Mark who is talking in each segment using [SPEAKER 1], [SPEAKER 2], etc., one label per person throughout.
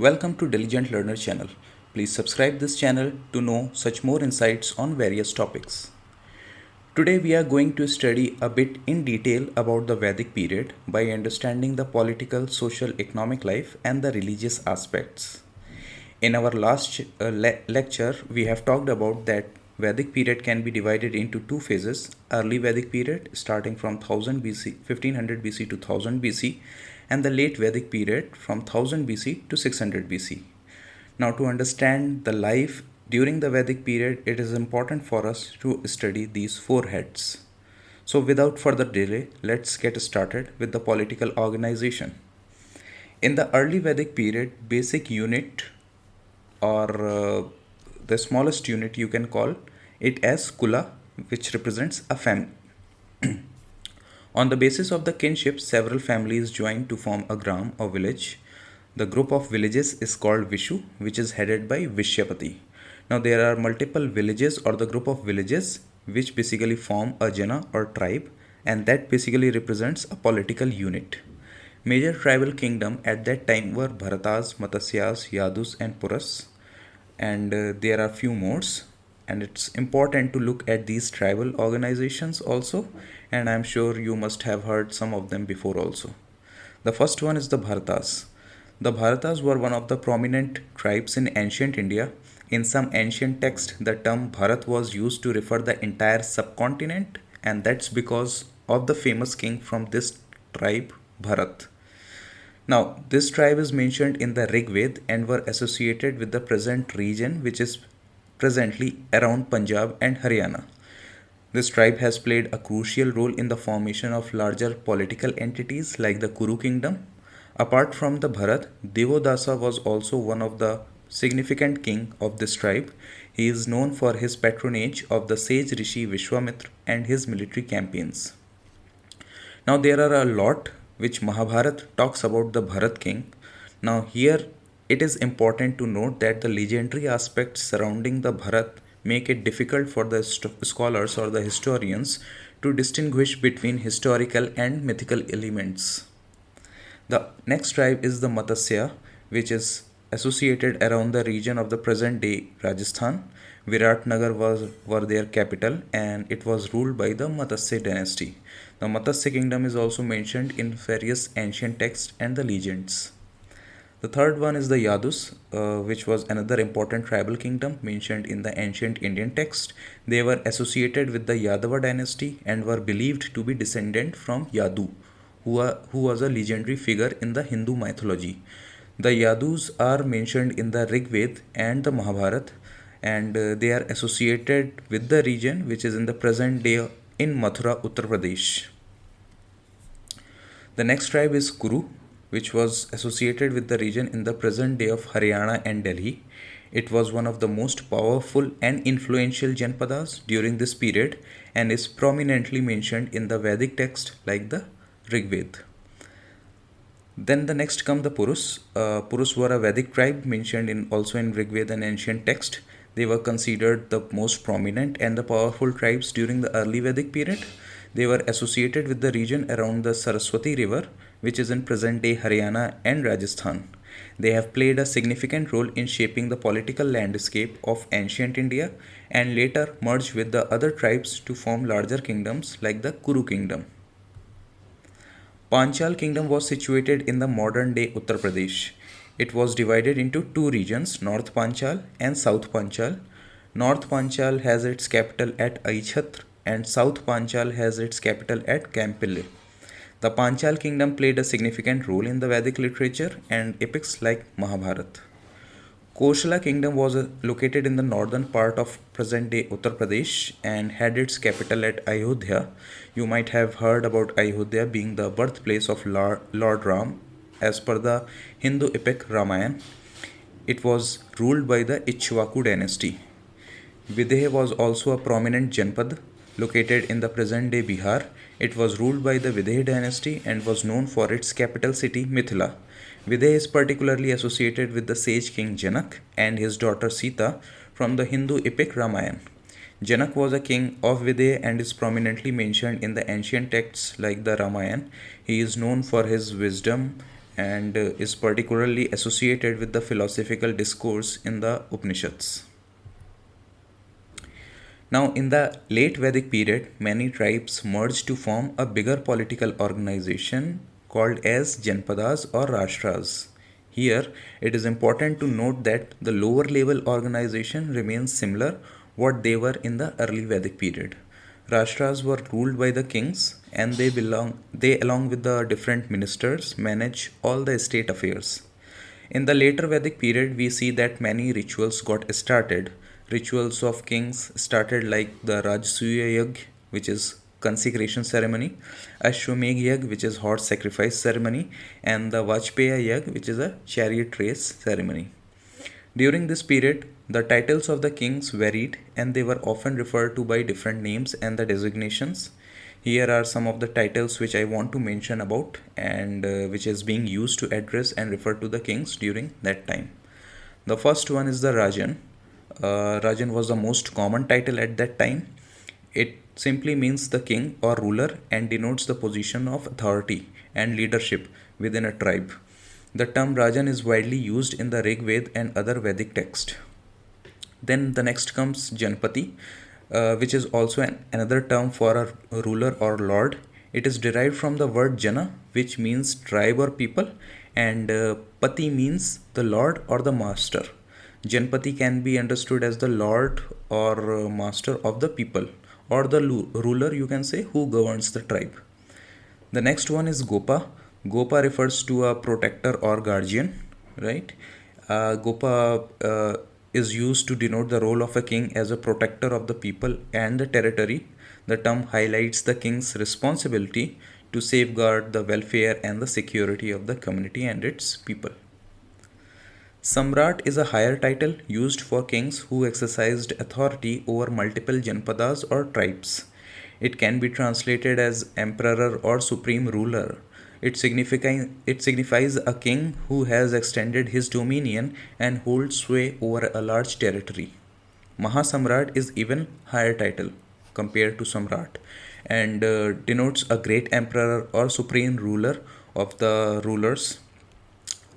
[SPEAKER 1] Welcome to Diligent Learner channel. Please subscribe this channel to know such more insights on various topics. Today we are going to study a bit in detail about the Vedic period by understanding the political, social, economic life and the religious aspects. In our last lecture, we have talked about that Vedic period can be divided into two phases: early Vedic period starting from 1000 BC, 1500 BC to 1000 BC, and the late Vedic period from 1000 BC to 600 BC. Now, to understand the life during the Vedic period, it is important for us to study these four heads. So, without further delay, let's get started with the political organization. In the early Vedic period, basic unit or the smallest unit, you can call it as Kula, which represents a family. On the basis of the kinship, several families join to form a gram or village. The group of villages is called Vishu, which is headed by Vishyapati. Now there are multiple villages or the group of villages which basically form a jana or tribe, and that basically represents a political unit. Major tribal kingdom at that time were Bharatas, Matsasyas, Yadus and Puras, and there are few more, and it's important to look at these tribal organizations also, and I'm sure you must have heard some of them before also. The first one is the Bharatas. The Bharatas were one of the prominent tribes in ancient India. In some ancient texts, the term Bharat was used to refer the entire subcontinent, and that's because of the famous king from this tribe, Bharat. Now, this tribe is mentioned in the Rig Veda and were associated with the present region, which is presently around Punjab and Haryana. This tribe has played a crucial role in the formation of larger political entities like the Kuru kingdom. Apart from the Bharat, Devodasa was also one of the significant king of this tribe. He is known for his patronage of the sage Rishi Vishwamitra and his military campaigns. Now there are a lot which Mahabharata talks about the Bharat king. Now here it is important to note that the legendary aspects surrounding the Bharat make it difficult for the scholars or the historians to distinguish between historical and mythical elements. The next tribe is the Matsya, which is associated around the region of the present day Rajasthan. Viratnagar were their capital, and it was ruled by the Matsya dynasty. The Matsya kingdom is also mentioned in various ancient texts and the legends. The third one is the Yadus, which was another important tribal kingdom mentioned in the ancient Indian text. They were associated with the Yadava dynasty and were believed to be descendant from Yadu, who was a legendary figure in the Hindu mythology. The Yadus are mentioned in the Rig Veda and the Mahabharata, and they are associated with the region which is in the present day in Mathura, Uttar Pradesh. The next tribe is Kuru, which was associated with the region in the present day of Haryana and Delhi. It was one of the most powerful and influential Janpadas during this period and is prominently mentioned in the Vedic text like the Rig Veda. Then the next come the Purus. Purus were a Vedic tribe mentioned also in Rig Veda and ancient text. They were considered the most prominent and the powerful tribes during the early Vedic period. They were associated with the region around the Saraswati river, which is in present day Haryana and Rajasthan. They have played a significant role in shaping the political landscape of ancient India and later merged with the other tribes to form larger kingdoms like the Kuru kingdom. Panchal kingdom was situated in the modern day Uttar Pradesh. It was divided into two regions, North Panchal and South Panchal. North Panchal has its capital at Aichhatra and South Panchal has its capital at Kampille. The Panchal kingdom played a significant role in the Vedic literature and epics like Mahabharata. Koshala kingdom was located in the northern part of present-day Uttar Pradesh and had its capital at Ayodhya. You might have heard about Ayodhya being the birthplace of Lord Ram as per the Hindu epic Ramayana. It was ruled by the Ikshvaku dynasty. Videha was also a prominent Janpad located in the present-day Bihar. It was ruled by the Videha dynasty and was known for its capital city Mithila. Videha is particularly associated with the sage king Janak and his daughter Sita from the Hindu epic Ramayana. Janak was a king of Videha and is prominently mentioned in the ancient texts like the Ramayana. He is known for his wisdom, and is particularly associated with the philosophical discourse in the Upanishads. Now, in the late Vedic period, many tribes merged to form a bigger political organization called as Janpadas or Rashtras. Here, it is important to note that the lower level organization remains similar what they were in the early Vedic period. Rashtras were ruled by the kings, and they along with the different ministers manage all the state affairs. In the later Vedic period, we see that many rituals got started. Rituals of kings started like the Rajasuya Yag, which is consecration ceremony, Ashwamedh Yag, which is horse sacrifice ceremony, and the Vajpaya Yag, which is a chariot race ceremony. During this period, the titles of the kings varied and they were often referred to by different names and the designations. Here are some of the titles which I want to mention about and which is being used to address and refer to the kings during that time. The first one is the Rajan. Rajan was the most common title at that time. It simply means the king or ruler and denotes the position of authority and leadership within a tribe. The term Rajan is widely used in the Rig Veda and other Vedic texts. Then the next comes Janpati, which is also another term for a ruler or lord. It is derived from the word Jana, which means tribe or people, and Pati means the lord or the master. Janpati can be understood as the lord or master of the people, or the ruler, you can say, who governs the tribe. The next one is Gopa. Gopa refers to a protector or guardian, right? Gopa is used to denote the role of a king as a protector of the people and the territory. The term highlights the king's responsibility to safeguard the welfare and the security of the community and its people. Samrat is a higher title used for kings who exercised authority over multiple janpadas or tribes. It can be translated as emperor or supreme ruler. It signifies a king who has extended his dominion and holds sway over a large territory. Mahasamrat is even higher title compared to Samrat and denotes a great emperor or supreme ruler of the rulers.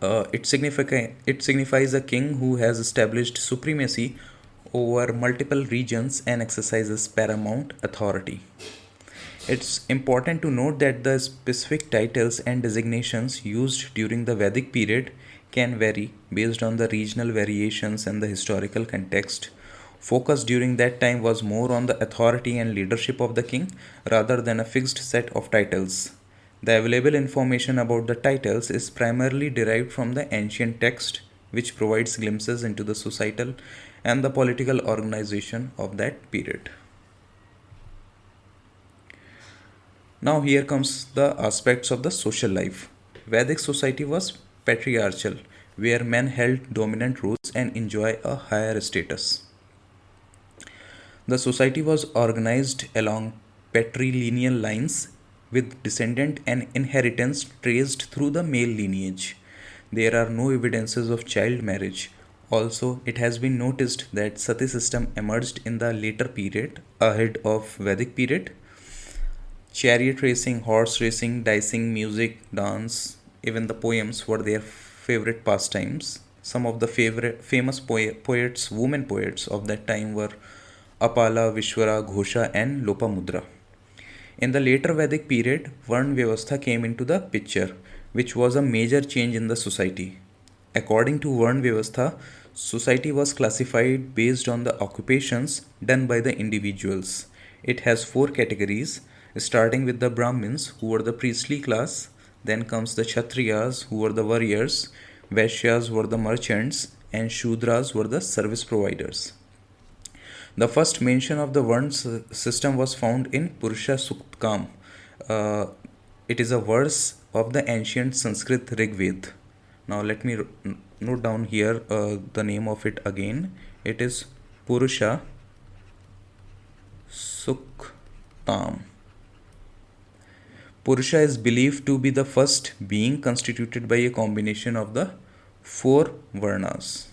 [SPEAKER 1] It signifies a king who has established supremacy over multiple regions and exercises paramount authority. It's important to note that the specific titles and designations used during the Vedic period can vary based on the regional variations and the historical context. Focus during that time was more on the authority and leadership of the king rather than a fixed set of titles. The available information about the titles is primarily derived from the ancient text, which provides glimpses into the societal and the political organization of that period. Now here comes the aspects of the social life. Vedic society was patriarchal, where men held dominant roles and enjoy a higher status. The society was organized along patrilineal lines with descendant and inheritance traced through the male lineage. There are no evidences of child marriage. Also, it has been noticed that sati system emerged in the later period ahead of Vedic period. Chariot racing, horse racing, dicing, music, dance, even the poems were their favorite pastimes. Some of the famous poets, women poets of that time were Apala, Vishwara, Ghosha and Lopamudra. In the later Vedic period, Varn Vyavastha came into the picture, which was a major change in the society. According to Varn Vyavastha, society was classified based on the occupations done by the individuals. It has four categories, starting with the Brahmins, who were the priestly class, then comes the Kshatriyas, who were the warriors, Vaishyas were the merchants, and Shudras were the service providers. The first mention of the Varn system was found in Purusha Suktam. It is a verse of the ancient Sanskrit Rig Veda. Now let me note down here the name of it again. It is Purusha Suktam. Purusha is believed to be the first being constituted by a combination of the four Varnas.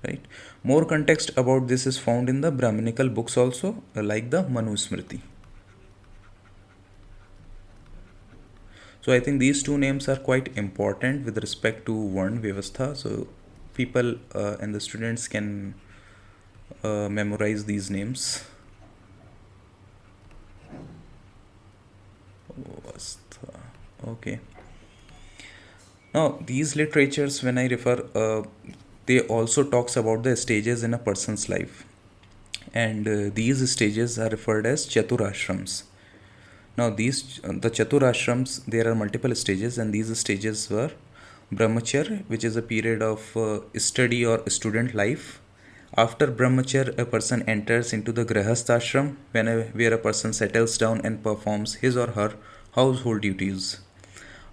[SPEAKER 1] Right? More context about this is found in the Brahminical books also, like the Manu Smriti. So I think these two names are quite important with respect to Varn Vyavastha. So people and the students can memorize these names. Okay. Now these literatures, when I refer, they also talks about the stages in a person's life, and these stages are referred as chaturashrams. Now these the chaturashrams, there are multiple stages, and these stages were brahmacharya, which is a period of study or student life. After brahmacharya, a person enters into the grahasthashram, where a person settles down and performs his or her household duties.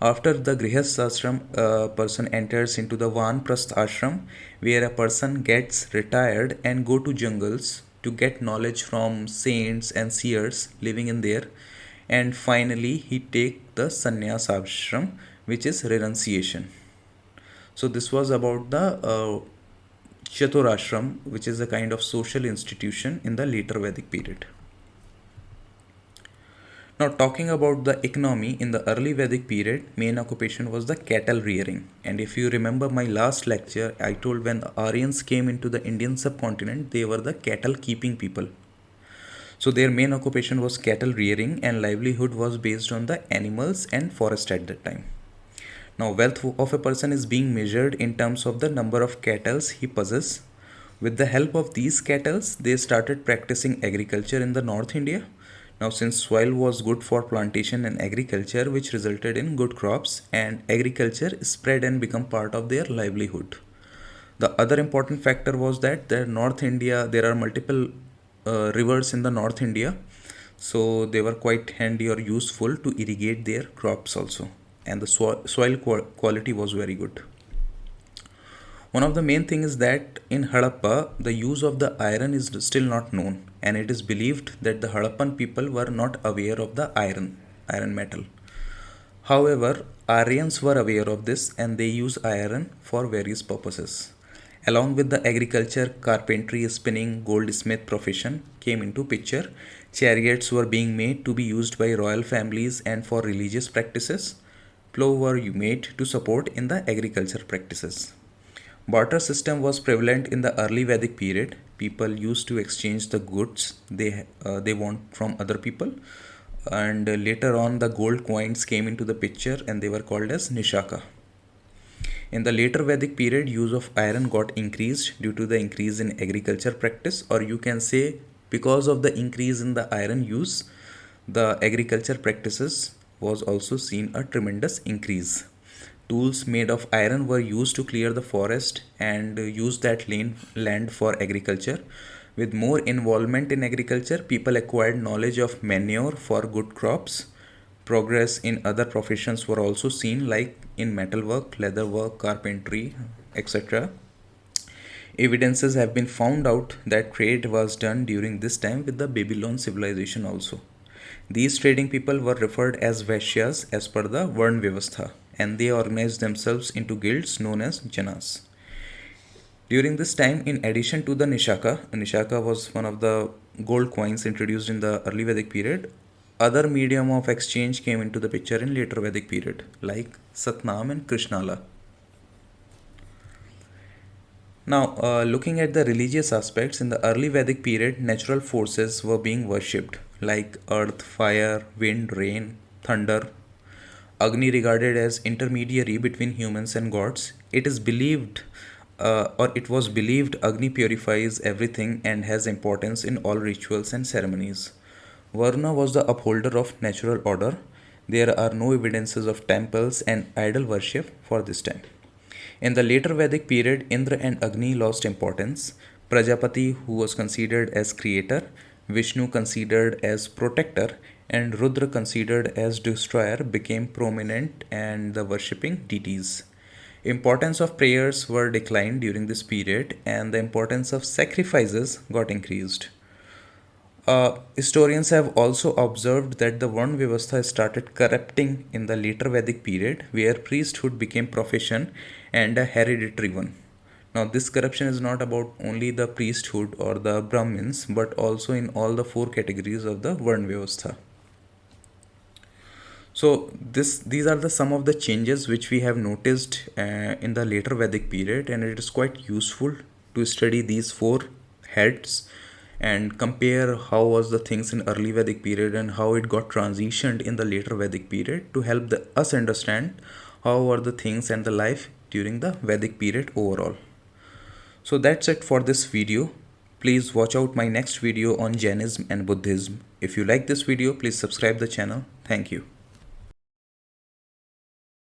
[SPEAKER 1] After the grihasthashram, a person enters into the vanprastha ashram, where a person gets retired and go to jungles to get knowledge from saints and seers living in there. And finally, he take the sannyas ashram, which is renunciation. So this was about the Chaturashram, which is a kind of social institution in the later Vedic period. Now, talking about the economy in the early Vedic period, main occupation was the cattle rearing. And if you remember my last lecture, I told when the Aryans came into the Indian subcontinent, they were the cattle keeping people. So their main occupation was cattle rearing, and livelihood was based on the animals and forest at that time. Now, wealth of a person is being measured in terms of the number of cattle he possesses. With the help of these cattle, they started practicing agriculture in the North India. Now, since soil was good for plantation and agriculture, which resulted in good crops, and agriculture spread and become part of their livelihood. The other important factor was that the North India, there are multiple rivers in the North India, so they were quite handy or useful to irrigate their crops also, and the soil quality was very good. One of the main things is that in Harappa, the use of the iron is still not known, and it is believed that the Harappan people were not aware of the iron metal. However, Aryans were aware of this, and they use iron for various purposes. Along with the agriculture, carpentry, spinning, goldsmith profession came into picture. Chariots were being made to be used by royal families and for religious practices. Plough were made to support in the agriculture practices. Barter system was prevalent in the early Vedic period. People used to exchange the goods they want from other people, and later on the gold coins came into the picture, and they were called as nishaka. In the later Vedic period, use of iron got increased due to the increase in agriculture practice, or you can say because of the increase in the iron use, the agriculture practices was also seen a tremendous increase. Tools made of iron were used to clear the forest and use that land for agriculture. With more involvement in agriculture, people acquired knowledge of manure for good crops. Progress in other professions were also seen, like in metalwork, leatherwork, carpentry, etc. Evidences have been found out that trade was done during this time with the Babylon civilization also. These trading people were referred as Vaishyas as per the Varn Vyavastha, and they organized themselves into guilds known as Janas. During this time, in addition to the Nishaka was one of the gold coins introduced in the early Vedic period. Other medium of exchange came into the picture in later Vedic period, like Satnam and Krishnala. Now, looking at the religious aspects, in the early Vedic period, natural forces were being worshipped, like earth, fire, wind, rain, thunder. Agni regarded as intermediary between humans and gods. It is believed, or it was believed, Agni purifies everything and has importance in all rituals and ceremonies. Varna was the upholder of natural order. There are no evidences of temples and idol worship for this time. In the later Vedic period, Indra and Agni lost importance. Prajapati, who was considered as creator, Vishnu considered as protector, and Rudra considered as destroyer became prominent and the worshipping deities. Importance of prayers were declined during this period, and the importance of sacrifices got increased. Historians have also observed that the Varn Vyavastha started corrupting in the later Vedic period, where priesthood became profession and a hereditary one. Now, this corruption is not about only the priesthood or the Brahmins, but also in all the four categories of the Varn Vyavastha. So these are the some of the changes which we have noticed in the later Vedic period, and it is quite useful to study these four heads and compare how was the things in early Vedic period and how it got transitioned in the later Vedic period to help us understand how were the things and the life during the Vedic period overall. So that's it for this video. Please watch out my next video on Jainism and Buddhism. If you like this video, please subscribe the channel. Thank you.